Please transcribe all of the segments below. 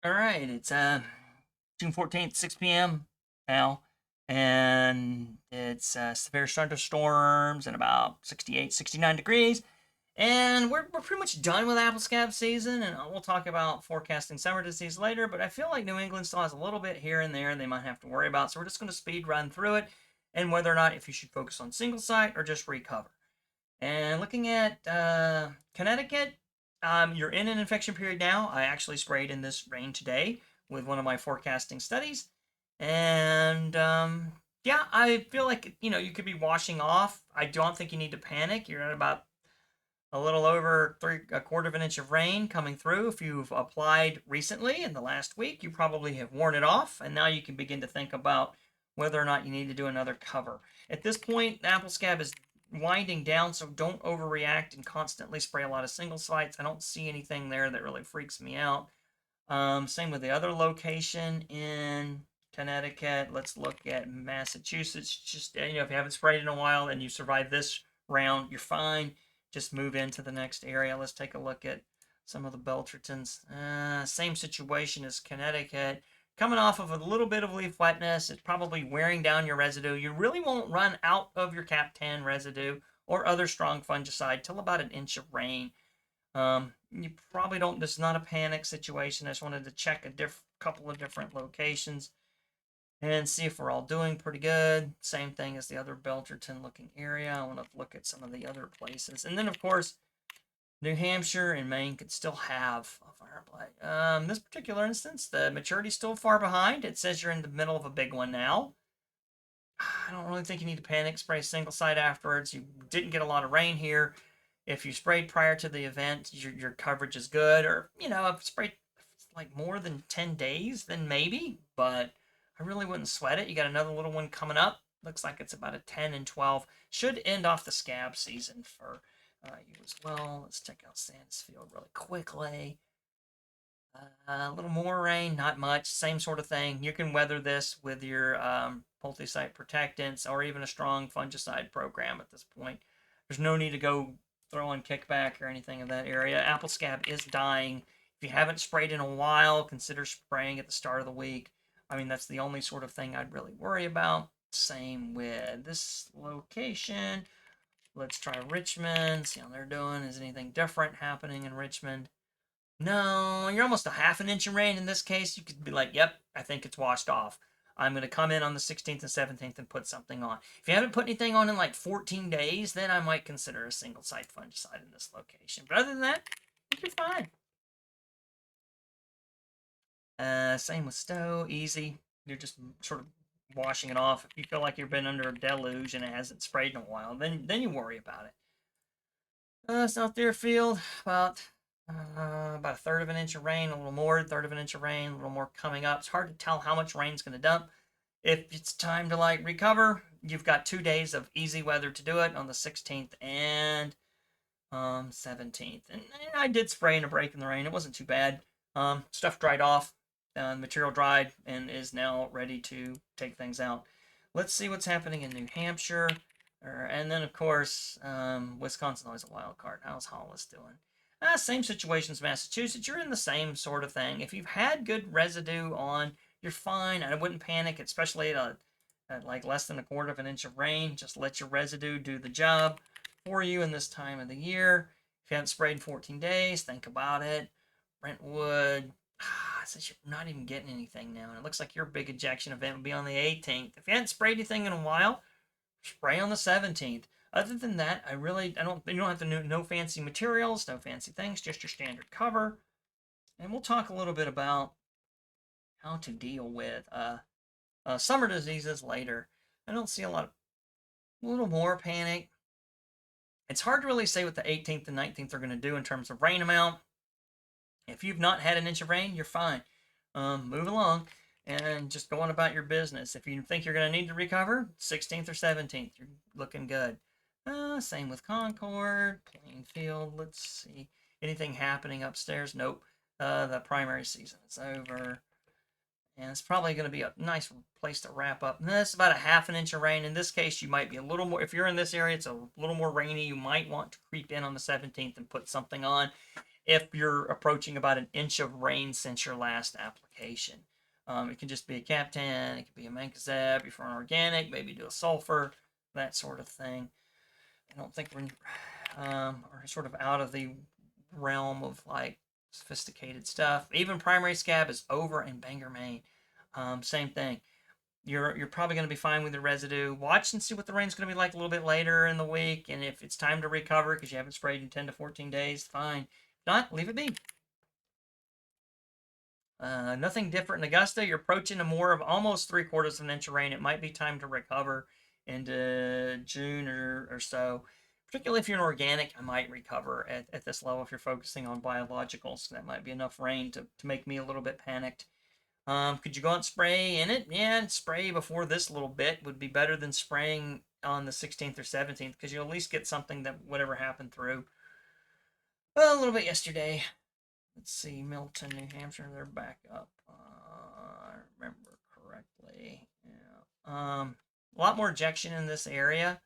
All right, it's June 14th, 6 p.m. now, and it's severe thunderstorms and about 68, 69 degrees. And we're pretty much done with Apple Scab season, and we'll talk about forecasting summer disease later. But I feel like New England still has a little bit here and there they might have to worry about. So we're just going to speed run through it and whether or not if you should focus on single site or just recover. And looking at Connecticut, you're in an infection period now. I actually sprayed in this rain today with one of my forecasting studies. And yeah, I feel like, you could be washing off. I don't think you need to panic. You're at about a little over a quarter of an inch of rain coming through. If you've applied recently in the last week, you probably have worn it off. And now you can begin to think about whether or not you need to do another cover. At this point, the Apple Scab is winding down, so don't overreact and constantly spray a lot of single sites. I don't see anything there that really freaks me out. Same with the other location in Connecticut. Let's look at Massachusetts. Just, if you haven't sprayed in a while and you survived this round, you're fine. Just move into the next area. Let's take a look at some of the Beltratons. Same situation as Connecticut. Coming off of a little bit of leaf wetness, it's probably wearing down your residue. You really won't run out of your Cap 10 residue or other strong fungicide till about an inch of rain. You probably don't. This is not a panic situation. I just wanted to check a couple of different locations and see if we're all doing pretty good. Same thing as the other Belcherton looking area. I want to look at some of the other places, and then of course New Hampshire and Maine could still have a fire blight. This particular instance, the maturity's still far behind. It says you're in the middle of a big one now. I don't really think you need to panic. Spray single site afterwards. You didn't get a lot of rain here. If you sprayed prior to the event, your coverage is good. Or, if sprayed like more than 10 days, then maybe. But I really wouldn't sweat it. You got another little one coming up. Looks like it's about a 10 and 12. Should end off the scab season for you as well. Let's check out Sandusfield really quickly. A little more rain, not much. Same sort of thing. You can weather this with your multi-site protectants or even a strong fungicide program at this point. There's no need to go throw in kickback or anything in that area. Apple scab is dying. If you haven't sprayed in a while, consider spraying at the start of the week. I mean, that's the only sort of thing I'd really worry about. Same with this location. Let's try Richmond, see how they're doing. Is anything different happening in Richmond? No, you're almost a half an inch of rain in this case. You could be like, yep, I think it's washed off. I'm going to come in on the 16th and 17th and put something on. If you haven't put anything on in like 14 days, then I might consider a single site fungicide in this location. But other than that, I think you're fine. Same with Stowe, easy. You're just sort of washing it off. If you feel like you've been under a deluge and it hasn't sprayed in a while, then you worry about it. South Deerfield, about a third of an inch of rain, a little more, third of an inch of rain, a little more coming up. It's hard to tell how much rain's going to dump. If it's time to like recover, you've got 2 days of easy weather to do it on the 16th and 17th. And I did spray in a break in the rain. It wasn't too bad. Stuff dried off, material dried, and is now ready to take things out. Let's see what's happening in New Hampshire. And then, of course, Wisconsin always a wild card. How's Hollis doing? Same situation as Massachusetts. You're in the same sort of thing. If you've had good residue on, you're fine. I wouldn't panic, especially at like less than a quarter of an inch of rain. Just let your residue do the job for you in this time of the year. If you haven't sprayed in 14 days, think about it. Brentwood, since you're not even getting anything now, and it looks like your big ejection event will be on the 18th. If you hadn't sprayed anything in a while, spray on the 17th. Other than that, I don't, you don't have to know no fancy materials, no fancy things, just your standard cover. And we'll talk a little bit about how to deal with summer diseases later. I don't see a little more panic. It's hard to really say what the 18th and 19th are going to do in terms of rain amount. If you've not had an inch of rain, you're fine. Move along and just go on about your business. If you think you're going to need to recover, 16th or 17th, you're looking good. Same with Concord, Plainfield. Let's see. Anything happening upstairs? Nope. The primary season is over. And it's probably going to be a nice place to wrap up. And that's about a half an inch of rain. In this case, you might be a little more, if you're in this area, it's a little more rainy. You might want to creep in on the 17th and put something on. if you're approaching about an inch of rain since your last application. It can just be a Captan, it could be a Mancozeb, if you're an organic, maybe do a sulfur, that sort of thing. I don't think we're sort of out of the realm of like sophisticated stuff. Even primary scab is over in Bangor, Maine. Same thing. You're probably going to be fine with the residue. Watch and see what the rain's going to be like a little bit later in the week, and if it's time to recover because you haven't sprayed in 10 to 14 days, fine. If not, leave it be. Nothing different in Augusta. You're approaching a more of almost 3/4 of an inch of rain. It might be time to recover into June or so. Particularly if you're an organic, I might recover at this level if you're focusing on biologicals. That might be enough rain to make me a little bit panicked. Could you go out and spray in it? Yeah, and spray before this little bit would be better than spraying on the 16th or 17th because you'll at least get something that whatever happened through. Well, a little bit yesterday. Let's see, Milton, New Hampshire, they're back up. I remember correctly. Yeah. A lot more ejection in this area.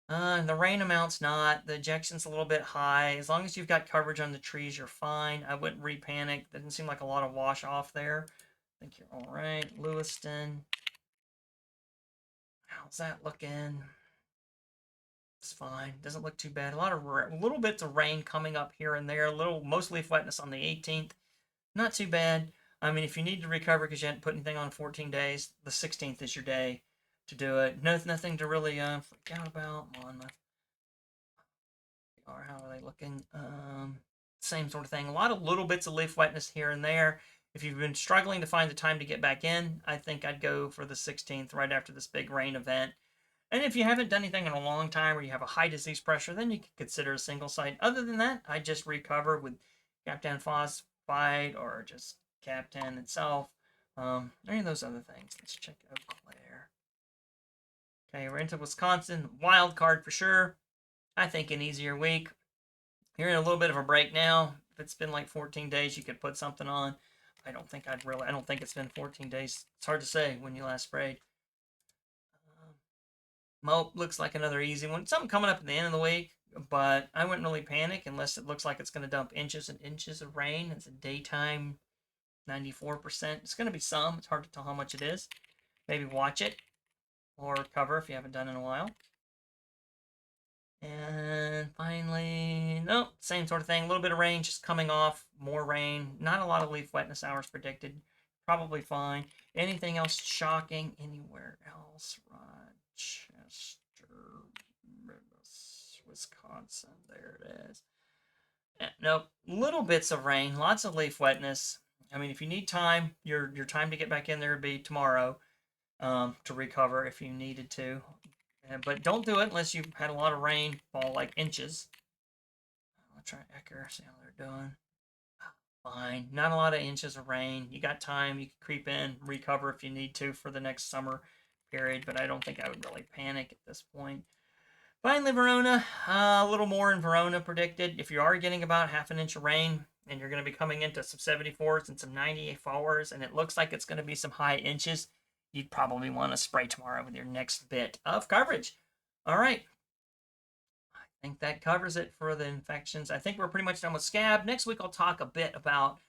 The rain amount's not. The ejection's a little bit high. As long as you've got coverage on the trees, you're fine. I wouldn't repanic. Doesn't seem like a lot of wash off there. I think you're all right. Lewiston. How's that looking? It's fine. Doesn't look too bad. A lot of little bits of rain coming up here and there. A little, most leaf wetness on the 18th. Not too bad. I mean, if you need to recover because you hadn't put anything on 14 days, the 16th is your day to do it. Nothing to really freak out about. Come on, or how are they looking? Same sort of thing. A lot of little bits of leaf wetness here and there. If you've been struggling to find the time to get back in, I think I'd go for the 16th right after this big rain event. And if you haven't done anything in a long time or you have a high disease pressure, then you could consider a single site. Other than that, I just recover with Captan phosphite or just Captan itself. Any of those other things. Let's check Eau Claire. Okay, we're into Wisconsin. Wild card for sure. I think an easier week. You're in a little bit of a break now. If it's been like 14 days, you could put something on. I don't think it's been 14 days. It's hard to say when you last sprayed. Mope looks like another easy one. Something coming up at the end of the week, but I wouldn't really panic unless it looks like it's going to dump inches and inches of rain. It's a daytime 94%. It's going to be some. It's hard to tell how much it is. Maybe watch it or cover if you haven't done it in a while. And finally, nope, same sort of thing. A little bit of rain just coming off, more rain. Not a lot of leaf wetness hours predicted. Probably fine. Anything else shocking anywhere else? Rochester, Wisconsin. There it is. Nope, little bits of rain, lots of leaf wetness. I mean, if you need time, your time to get back in there would be tomorrow to recover if you needed to. But don't do it unless you've had a lot of rain fall like inches. I'll try Ecker, see how they're doing. Fine. Not a lot of inches of rain. You got time. You can creep in, recover if you need to for the next summer period, but I don't think I would really panic at this point. Finally, Verona. A little more in Verona predicted. If you are getting about half an inch of rain and you're going to be coming into some 74s and some 94s, and it looks like it's going to be some high inches, you'd probably want to spray tomorrow with your next bit of coverage. All right. I think that covers it for the infections. I think we're pretty much done with scab. Next week, I'll talk a bit about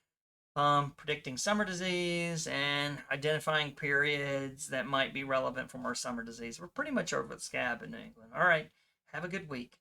predicting summer disease and identifying periods that might be relevant for more summer disease. We're pretty much over with scab in New England. All right. Have a good week.